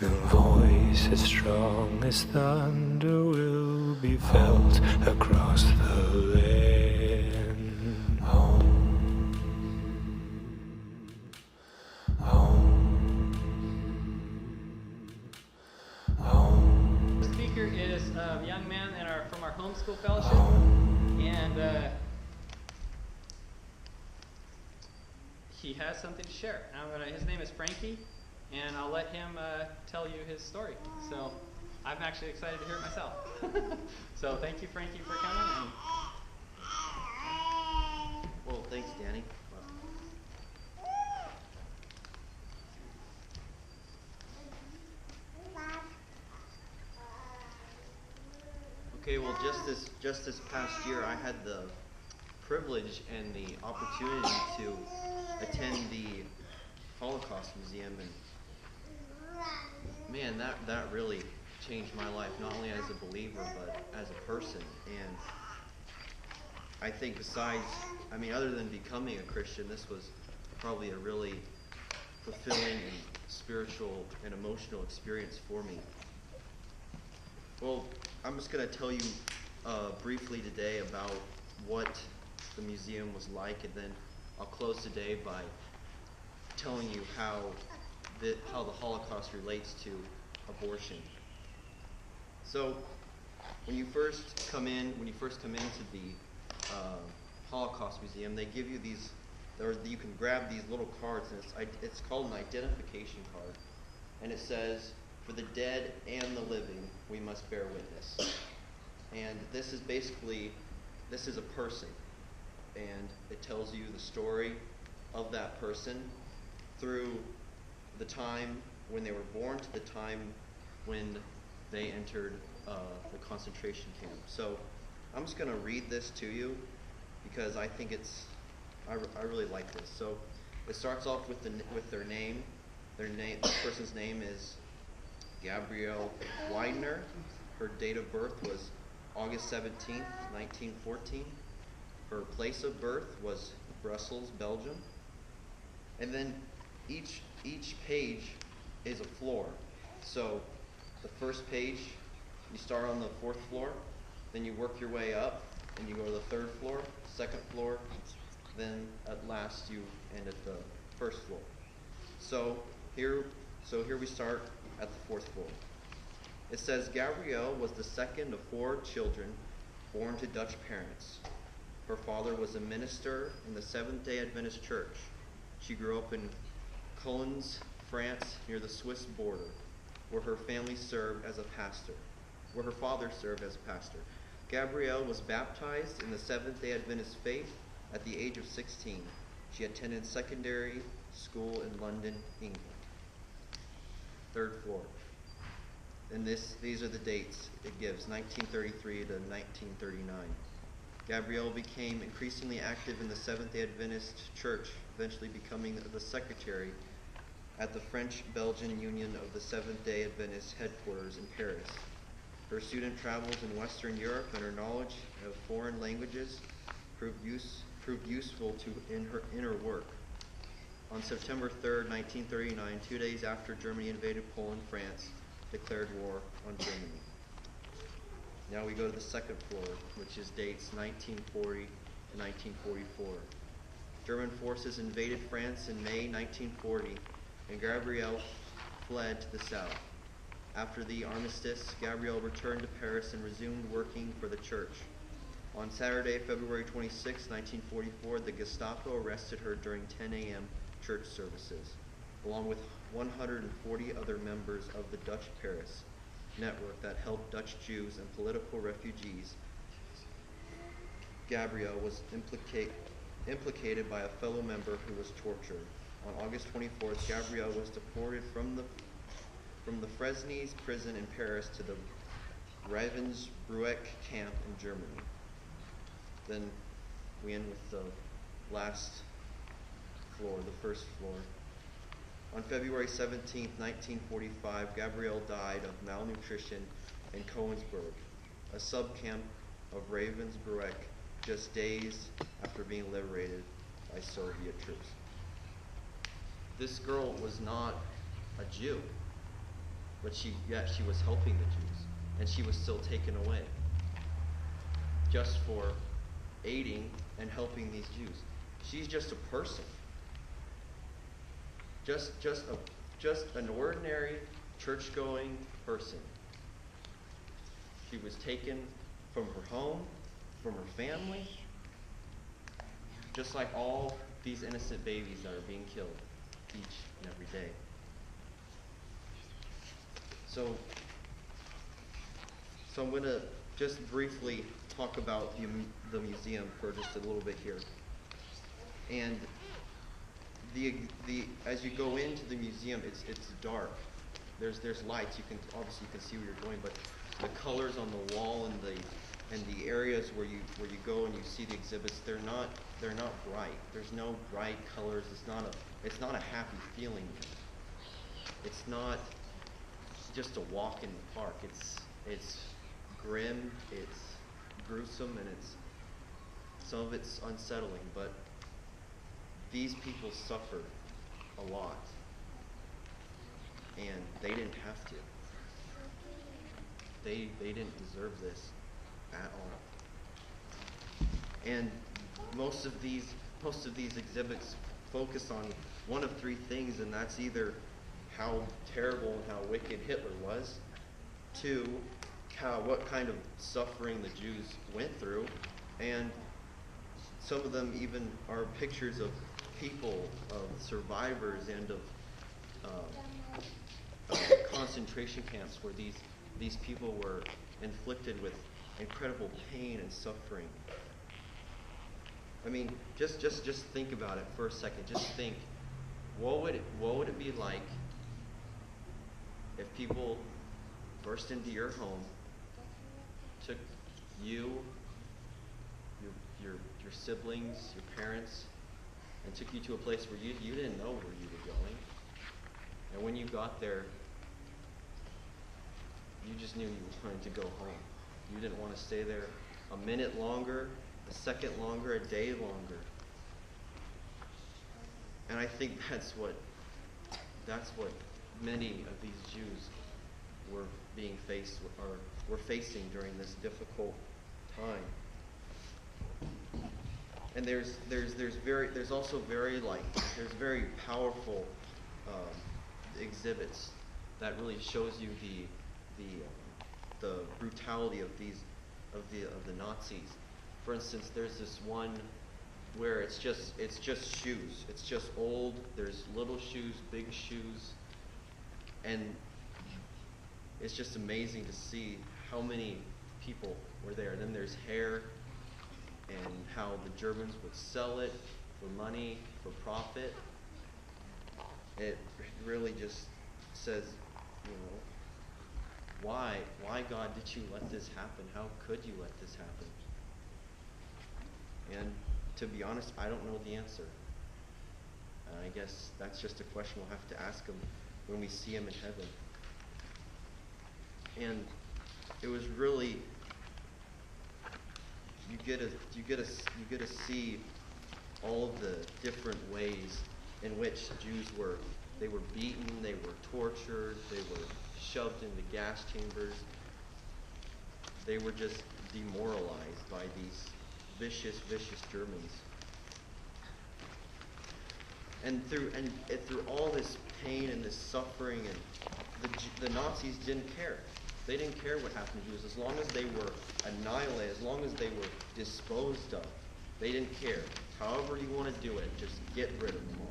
The voice as strong as thunder will be felt across the land. Home, home, home. The speaker is a young man from our homeschool fellowship, and he has something to share. His name is Frankie, and I'll let him tell you his story. So I'm actually excited to hear it myself. So thank you, Frankie, for coming. Well, thanks, Danny. Okay, well, just this past year, I had the privilege and the opportunity to attend the Holocaust Museum, and man, that really changed my life, not only as a believer, but as a person. And I think other than becoming a Christian, this was probably a really fulfilling and spiritual and emotional experience for me. Well, I'm just going to tell you briefly today about what the museum was like, and then I'll close today by telling you how the Holocaust relates to abortion. So, when you first come into the Holocaust Museum, they give you these, or you can grab these little cards, and it's called an identification card, and it says, "For the dead and the living, we must bear witness." And this is a person, and it tells you the story of that person through the time when they were born to the time when they entered the concentration camp. So I'm just going to read this to you because I think I really like this. So it starts off with their name. The person's name is Gabrielle Widener. Her date of birth was August 17th, 1914. Her place of birth was Brussels, Belgium. And then each page is a floor. So the first page, you start on the 4th floor, then you work your way up, and you go to the 3rd floor, 2nd floor, then at last you end at the 1st floor. So here we start at the 4th floor. It says, Gabrielle was the second of 4 children born to Dutch parents. Her father was a minister in the Seventh-day Adventist Church. She grew up in Collins, France, near the Swiss border, where her family served as a pastor, where her father served as a pastor. Gabrielle was baptized in the Seventh-day Adventist faith at the age of 16. She attended secondary school in London, England. 3rd floor. And these are the dates it gives, 1933 to 1939. Gabrielle became increasingly active in the Seventh-day Adventist Church, eventually becoming the secretary at the French-Belgian Union of the Seventh-day Adventist headquarters in Paris. Her student travels in Western Europe, and her knowledge of foreign languages proved useful in her work. On September 3rd, 1939, 2 days after Germany invaded Poland, France declared war on Germany. Now we go to the 2nd floor, which is dates 1940 to 1944. German forces invaded France in May 1940, and Gabrielle fled to the south. After the armistice, Gabrielle returned to Paris and resumed working for the church. On Saturday, February 26, 1944, the Gestapo arrested her during 10 a.m. church services, along with 140 other members of the Dutch Paris network that helped Dutch Jews and political refugees. Gabrielle was implicated by a fellow member who was tortured. On August 24th, Gabrielle was deported from the Fresnes prison in Paris to the Ravensbrück camp in Germany. Then we end with the last floor, the 1st floor. On February 17, 1945, Gabrielle died of malnutrition in Coensburg, a subcamp of Ravensbrück, just days after being liberated by Soviet troops. This girl was not a Jew. but yet she was helping the Jews, and she was still taken away just for aiding and helping these Jews. She's just a person, just an ordinary church-going person. She was taken from her home, from her family, just like all these innocent babies that are being killed each and every day. So I'm going to just briefly talk about the museum for just a little bit here. And as you go into the museum, it's dark. There's lights. You can see where you're going, but the colors on the wall and the areas where you go and you see the exhibits, they're not bright. There's no bright colors. It's not a happy feeling. It's not just a walk in the park. It's grim, it's gruesome, and some of it's unsettling, but these people suffered a lot, and they didn't have to. They didn't deserve this at all. And most of these exhibits focus on one of three things, and that's either how terrible and how wicked Hitler was, two, what kind of suffering the Jews went through, and some of them even are pictures of people, of survivors, and of concentration camps where these people were inflicted with incredible pain and suffering. I mean, just think about it for a second. Just think, what would it be like if people burst into your home, took you, your siblings, your parents, and took you to a place where you didn't know where you were going, and when you got there, you just knew you wanted to go home. You didn't want to stay there a minute longer, a second longer, a day longer. And I think that's what many of these Jews were facing during this difficult time. And there's also very powerful exhibits that really shows you the brutality of the Nazis. For instance, there's this one where it's just shoes. It's just old. There's little shoes, big shoes, and it's just amazing to see how many people were there. Then there's hair, and how the Germans would sell it for money, for profit. It really just says, why God did you let this happen? How could you let this happen? And to be honest, I don't know the answer. I guess that's just a question we'll have to ask him when we see him in heaven. And it was really, you get to see all of the different ways in which Jews were beaten, they were tortured, they were shoved into gas chambers. They were just demoralized by these vicious Germans. And through all this pain and this suffering, and the Nazis didn't care. They didn't care what happened to Jews. As long as they were annihilated, as long as they were disposed of, they didn't care. However you want to do it, just get rid of them all.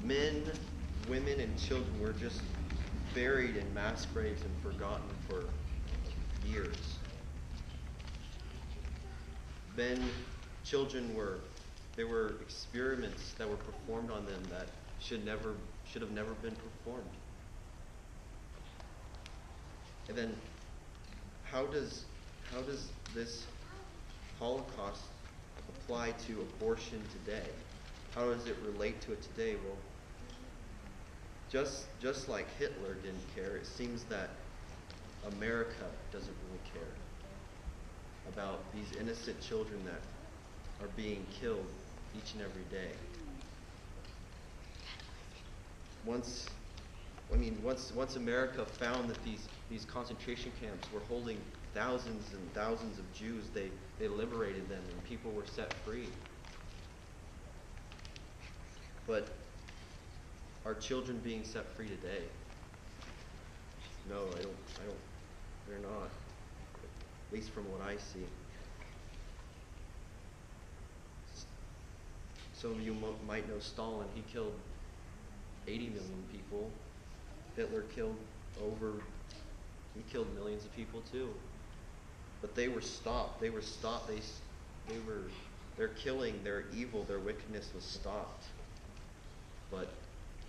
Men, women, and children were just buried in mass graves and forgotten for years. Then children were experiments that were performed on them that should have never been performed. And then how does this Holocaust apply to abortion today? How does it relate to it today? Well, just like Hitler didn't care, it seems that America doesn't really care about these innocent children that are being killed each and every day. Once I mean, once America found that these concentration camps were holding thousands and thousands of Jews, they liberated them and people were set free. But are children being set free today? No, I don't. They're not. At least from what I see. Some of you might know Stalin. He killed 80 million people. Hitler killed millions of people too. But they were stopped. They were stopped. Their killing, their evil, their wickedness was stopped. But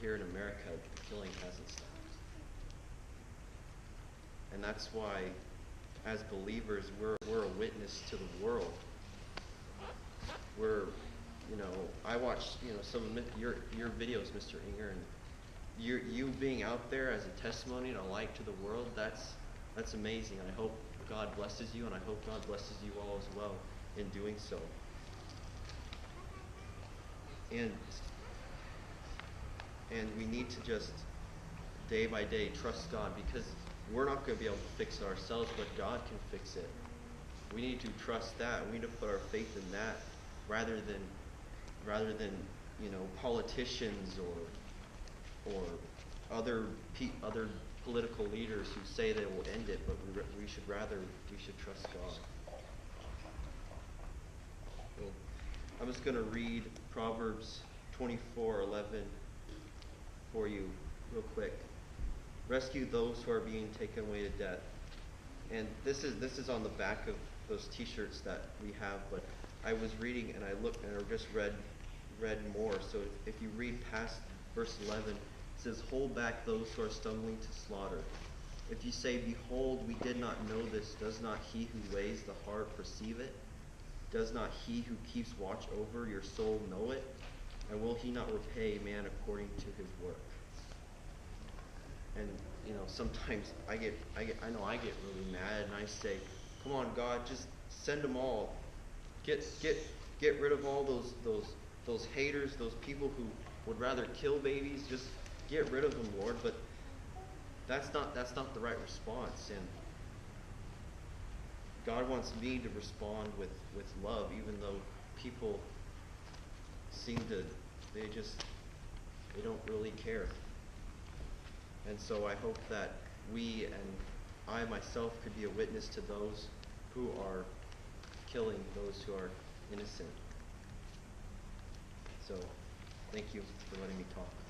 here in America, the killing hasn't stopped. And that's why, as believers, we're a witness to the world. I watched, some of your videos, Mr. Inger, and you being out there as a testimony and a light to the world, that's amazing. I hope God blesses you, and I hope God blesses you all as well in doing so. And we need to just, day by day, trust God, because we're not going to be able to fix it ourselves, but God can fix it. We need to trust that. We need to put our faith in that rather than politicians or other political leaders who say they will end it, but we should trust God. So, I'm just going to read Proverbs 24:11 for you real quick. Rescue those who are being taken away to death. And this is on the back of those T-shirts that we have, but I was reading and I looked and I just read more. So if you read past verse 11, it says, "Hold back those who are stumbling to slaughter. If you say, 'Behold, we did not know this,' does not he who weighs the heart perceive it? Does not he who keeps watch over your soul know it? And will he not repay man according to his work?" And sometimes I get really mad, and I say, "Come on, God, just send them all. Get rid of all those haters, those people who would rather kill babies. Just get rid of them, Lord." But that's not the right response. And God wants me to respond with love, even though people seem to they don't really care. And so I hope that we and I myself could be a witness to those who are killing those who are innocent. So, thank you for letting me talk.